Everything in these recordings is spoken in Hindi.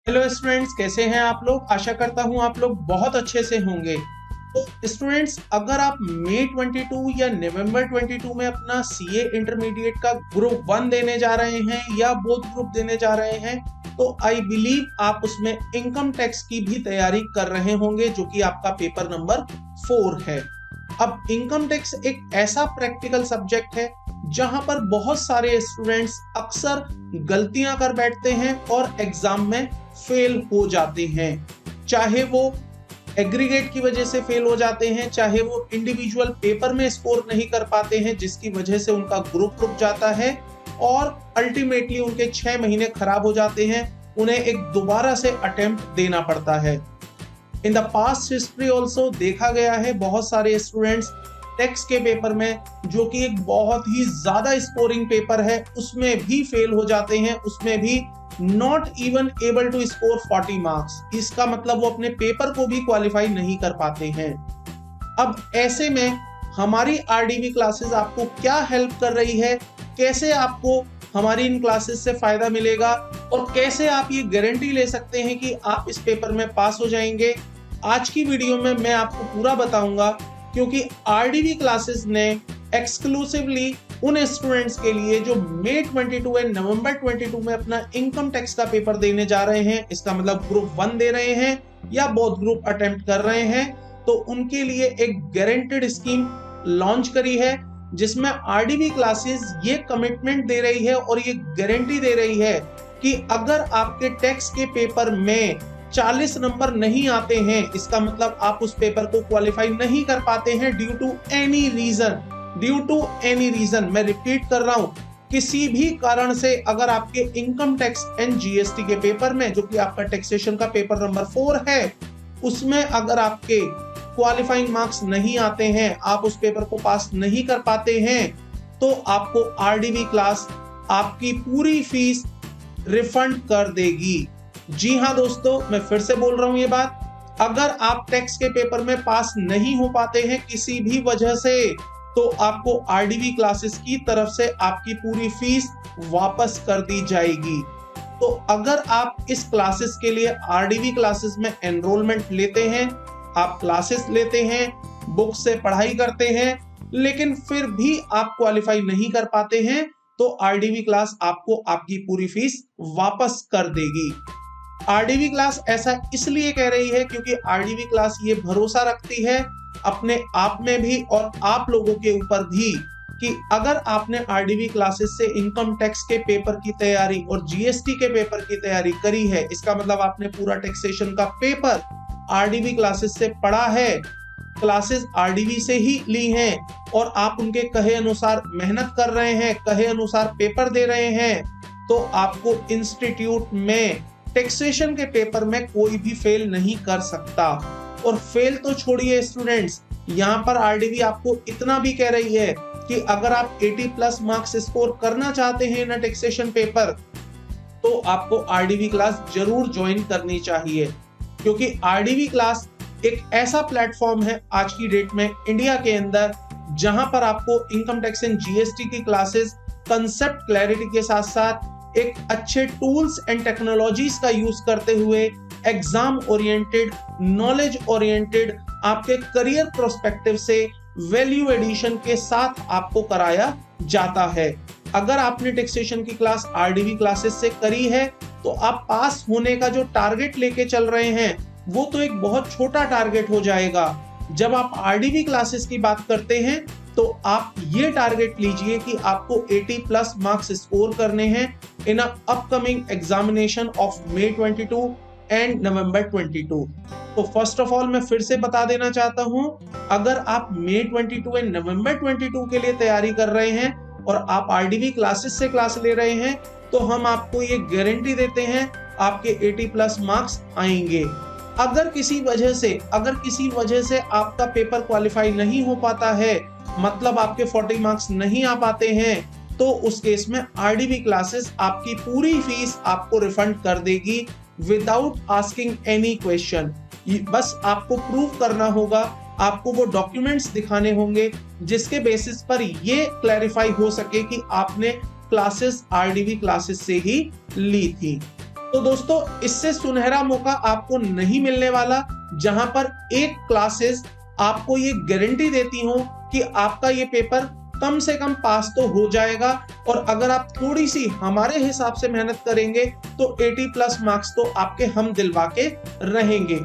हेलो स्टूडेंट्स, कैसे हैं आप लोग। आशा करता हूं आप लोग बहुत अच्छे से होंगे। तो स्टूडेंट्स, अगर आप मई 22 या नवंबर 22 में अपना सीए इंटरमीडिएट का ग्रुप 1 देने जा रहे हैं या बोथ ग्रुप देने जा रहे हैं, तो आई बिलीव आप उसमें इनकम टैक्स की भी तैयारी कर रहे होंगे, जो कि आपका पेपर नंबर 4 है। अब इनकम टैक्स एक ऐसा प्रैक्टिकल सब्जेक्ट है जहां पर बहुत सारे स्टूडेंट्स अक्सर गलतियां कर बैठते हैं और एग्जाम में फेल हो जाते हैं। चाहे वो एग्रीगेट की वजह से फेल हो जाते हैं, चाहे वो इंडिविजुअल पेपर में स्कोर नहीं कर पाते हैं, जिसकी वजह से उनका ग्रुप रुक जाता है और अल्टीमेटली उनके 6 महीने खराब हो जाते हैं। उन्हें एक दोबारा से अटेम्प्ट देना पड़ता है। In the past history also देखा गया है बहुत सारे स्टूडेंट्स टैक्स के पेपर में, जो कि एक बहुत ही ज्यादा स्कोरिंग पेपर है, उसमें भी फेल हो जाते हैं, उसमें भी not even able to score 40 marks. इसका मतलब वो अपने पेपर को भी क्वालिफाई नहीं कर पाते हैं। अब ऐसे में हमारी आरडीवी क्लासेस आपको क्या हेल्प कर रही है, कैसे आपको हमारी इन क्लासेस से फायदा मिलेगा और कैसे आप ये गारंटी ले सकते हैं कि आप इस पेपर में पास हो जाएंगे, आज की वीडियो में मैं आपको पूरा बताऊंगा। क्योंकि आरडीवी क्लासेस ने एक्सक्लूसिवली उन स्टूडेंट्स के लिए जो मई 22 एंड नवंबर 22 में अपना इनकम टैक्स का पेपर देने जा रहे हैं, इसका मतलब ग्रुप 1 दे रहे हैं या बोथ ग्रुप अटेम्प्ट कर रहे हैं, तो उनके लिए एक गारंटेड स्कीम लॉन्च करी है, जिसमें आरडीवी क्लासेस ये कमिटमेंट दे रही है और ये गारंटी दे रही है कि अगर आपके टैक्स के पेपर में 40 नंबर नहीं आते हैं, इसका मतलब आप उस पेपर को क्वालिफाई नहीं कर पाते हैं ड्यू टू एनी रीजन, मैं रिपीट कर रहा हूं, किसी भी कारण से अगर आपके इनकम टैक्स एंड जीएसटी के पेपर में, जो कि आपका टैक्सेशन का पेपर नंबर 4 है, उसमें अगर आपके क्वालिफाइंग मार्क्स नहीं आते हैं, आप उस पेपर को पास नहीं कर पाते हैं, तो आपको आरडीवी क्लास आपकी पूरी फीस रिफंड कर देगी। जी हाँ दोस्तों, मैं फिर से बोल रहा हूं ये बात, अगर आप टैक्स के पेपर में पास नहीं हो पाते हैं किसी भी वजह से, तो आपको आरडीवी क्लासेस की तरफ से आपकी पूरी फीस वापस कर दी जाएगी। तो अगर आप इस क्लासेस के लिए आरडीवी क्लासेस में एनरोलमेंट लेते हैं, आप क्लासेस लेते हैं, बुक से पढ़ाई करते हैं, लेकिन फिर भी आप क्वालिफाई नहीं कर पाते हैं, तो आरडीवी क्लास आपको आपकी पूरी फीस वापस कर देगी। आरडीवी क्लास ऐसा इसलिए कह रही है क्योंकि आरडीवी क्लास ये भरोसा रखती है अपने आप में भी और आप लोगों के ऊपर भी कि अगर आपने आरडीवी क्लासेस से इनकम टैक्स के पेपर की तैयारी और जीएसटी के पेपर की तैयारी करी है, इसका मतलब आपने पूरा टैक्सेशन का पेपर आरडीवी क्लासेस से पढ़ा है, क्लासेस आरडीवी से ही ली हैं और आप उनके कहे अनुसार मेहनत कर रहे हैं, कहे अनुसार पेपर दे रहे हैं, तो आपको इंस्टीट्यूट में टैक्सेशन के पेपर में कोई भी फेल नहीं कर सकता। और फेल तो छोड़िए स्टूडेंट्स, यहाँ पर आरडीवी आपको इतना भी कह रही है कि अगर आप 80 प्लस मार्क्स स्कोर करना चाहते हैं ना टैक्सेशन पेपर, तो आपको आरडीवी क्लास जरूर ज्वाइन करनी चाहिए। क्योंकि आरडीवी क्लास एक ऐसा प्लेटफॉर्म है आज की डेट में इंडिया के अंदर, जहां पर आपको इनकम टैक्स एंड जीएसटी की क्लासेस कंसेप्ट क्लैरिटी के साथ साथ एक अच्छे टूल्स एंड टेक्नोलॉजीज का यूज करते हुए एग्जाम ओरिएंटेड, नॉलेज ओरिएंटेड, आपके करियर प्रोस्पेक्टिव से वैल्यू एडिशन के साथ आपको कराया जाता है। अगर आपने टैक्सेशन की क्लास आरडीवी क्लासेस से करी है, तो आप पास होने का जो टारगेट लेके चल रहे हैं, वो तो एक बहुत छोटा टारगेट हो जाएगा। जब आप आरडीवी क्लासेस की बात करते हैं, तो आप ये टारगेट लीजिए कि आपको 80 प्लस मार्क्स स्कोर करने हैं in upcoming examination of May 22 and November 22। तो फर्स्ट ऑफ ऑल मैं फिर से बता देना चाहता हूं, अगर आप मई 22 एंड नवंबर 22 के लिए तैयारी कर रहे हैं और आप आरडीवी क्लासेस से क्लास ले रहे हैं, तो हम आपको ये गारंटी देते हैं आपके 80 प्लस मार्क्स आएंगे। अगर किसी वजह से आपका पेपर क्वालिफाई नहीं हो पाता है, मतलब आपके 40 मार्क्स नहीं आ पाते हैं, तो उस केस में आरडीवी क्लासेस आपकी पूरी फीस आपको रिफंड कर देगी विदाउट आस्किंग एनी क्वेश्चन। बस आपको प्रूव करना होगा, आपको वो डॉक्यूमेंट्स दिखाने होंगे जिसके बेसिस पर ये क्लैरिफाई हो सके कि आपने क्लासेस आरडीवी क्लासेस से ही ली थी। तो दोस्तों इससे सुनहरा मौका आपको नहीं मिलने वाला, जहां पर एक क्लासेस आपको ये गारंटी देती हो कि आपका ये पेपर कम से कम पास तो हो जाएगा, और अगर आप थोड़ी सी हमारे हिसाब से मेहनत करेंगे तो 80+ मार्क्स तो आपके हम दिलवा के रहेंगे।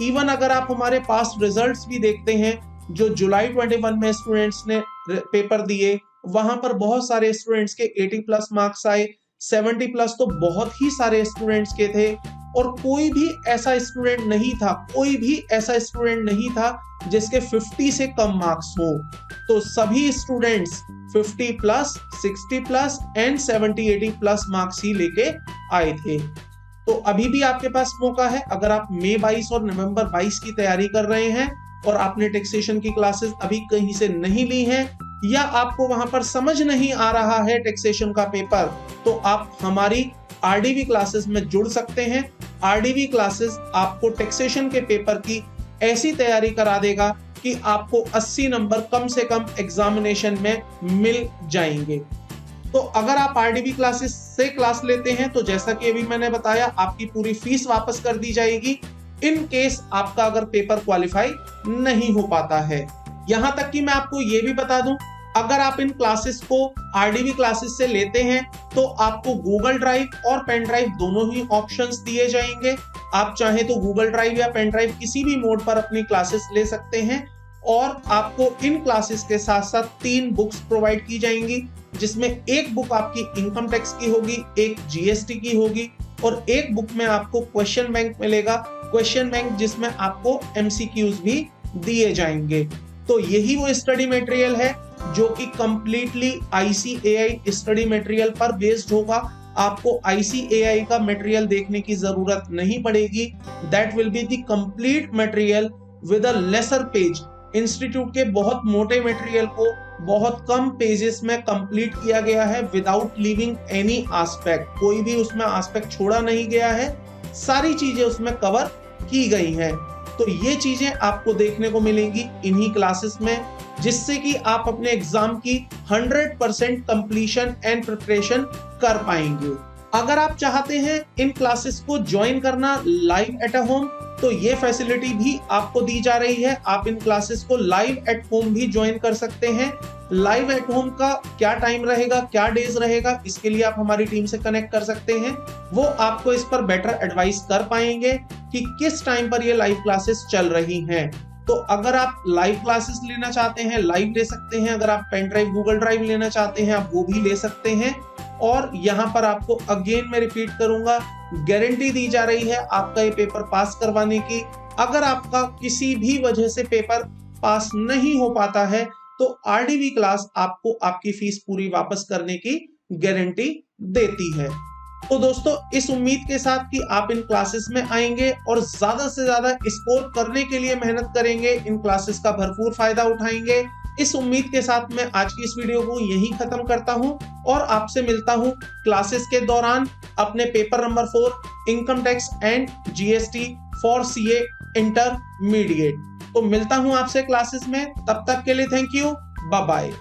इवन अगर आप हमारे पास्ट रिजल्ट्स भी देखते हैं, जो जुलाई 21 में स्टूडेंट्स ने पेपर दिए, वहां पर बहुत सारे स्टूडेंट्स के 80+ मार्क्स आए, 70+ तो बहुत ही सारे स्टूडेंट्स के थे, और कोई भी ऐसा स्टूडेंट नहीं था जिसके 50 से कम मार्क्स हो। तो सभी स्टूडेंट्स 50+, 60+ एंड 70-80+ मार्क्स ही लेके आए थे। तो अभी भी आपके पास मौका है, अगर आप मई 22 और नवंबर 22 की तैयारी कर रहे हैं और आपने टैक्सेशन की क्लासेस अभी कहीं से नहीं ली हैं, या आपको वहां पर समझ नहीं आ रहा है टैक्सेशन का पेपर, तो आप हमारी आरडीवी क्लासेस में जुड़ सकते हैं। आरडीवी क्लासेस आपको टैक्सेशन के पेपर की ऐसी तैयारी करा देगा कि आपको 80 नंबर कम से कम एग्जामिनेशन में मिल जाएंगे। तो अगर आप आरडीवी क्लासेस से क्लास लेते हैं तो जैसा कि अभी मैंने बताया, आपकी पूरी फीस वापस कर दी जाएगी इन केस आपका अगर पेपर क्वालिफाई नहीं हो पाता है। यहां तक कि मैं आपको ये भी बता दूं, अगर आप इन क्लासेस को आरडीवी क्लासेस से लेते हैं तो आपको गूगल ड्राइव और पेन ड्राइव दोनों ही ऑप्शंस दिए जाएंगे। आप चाहें तो गूगल ड्राइव या पेन ड्राइव किसी भी मोड पर अपनी क्लासेस ले सकते हैं, और आपको इन क्लासेस के साथ साथ 3 बुक्स प्रोवाइड की जाएंगी, जिसमें एक बुक आपकी इनकम टैक्स की होगी, एक जीएसटी की होगी, और एक बुक में आपको क्वेश्चन बैंक मिलेगा, क्वेश्चन बैंक जिसमें आपको एमसीक्यूज भी दिए जाएंगे। तो यही वो स्टडी मटेरियल है जो कि कंप्लीटली आईसीएआई स्टडी मटेरियल पर बेस्ड होगा। आपको आईसीएआई का मटेरियल देखने की जरूरत नहीं पड़ेगी। That will be the complete material with a lesser page. Institute के बहुत मोटे मटेरियल को बहुत कम पेजेस में कंप्लीट किया गया है विदाउट लीविंग एनी एस्पेक्ट। कोई भी उसमें एस्पेक्ट छोड़ा नहीं गया है, सारी चीजें उसमें कवर की गई हैं। तो ये चीजें आपको देखने को मिलेंगी इन्हीं क्लासेस में, जिससे कि आप अपने एग्जाम की 100% कंप्लीशन एंड प्रिपरेशन कर पाएंगे। अगर आप चाहते हैं इन क्लासेस को ज्वाइन करना लाइव एट होम, तो ये फैसिलिटी भी आपको दी जा रही है। आप इन क्लासेस को लाइव एट होम भी ज्वाइन कर सकते हैं। लाइव एट होम का क्या टाइम रहेगा, क्या डेज रहेगा, इसके लिए आप हमारी टीम से कनेक्ट कर सकते हैं। वो आपको इस पर बेटर एडवाइस कर पाएंगे कि किस टाइम पर ये लाइव क्लासेस चल रही हैं। तो अगर आप लाइव क्लासेस लेना चाहते हैं, लाइव ले सकते हैं। अगर आप पेन ड्राइव, गूगल ड्राइव लेना चाहते हैं, आप वो भी ले सकते हैं। और यहाँ पर आपको अगेन मैं रिपीट करूंगा, गारंटी दी जा रही है आपका ये पेपर पास करवाने की। अगर आपका किसी भी वजह से पेपर पास नहीं हो पाता है तो आरडीवी क्लास आपको आपकी फीस पूरी वापस करने की गारंटी देती है। तो दोस्तों इस उम्मीद के साथ कि आप इन क्लासेस में आएंगे और ज्यादा से ज्यादा स्कोर करने के लिए मेहनत करेंगे, इन क्लासेस का भरपूर फायदा उठाएंगे, इस उम्मीद के साथ मैं आज की इस वीडियो को यहीं खत्म करता हूं और आपसे मिलता हूं क्लासेस के दौरान अपने paper number 4 income tax and GST for CA intermediate. तो मिलता हूं आपसे क्लासेस में, तब तक के लिए थैंक यू, बाय बाय।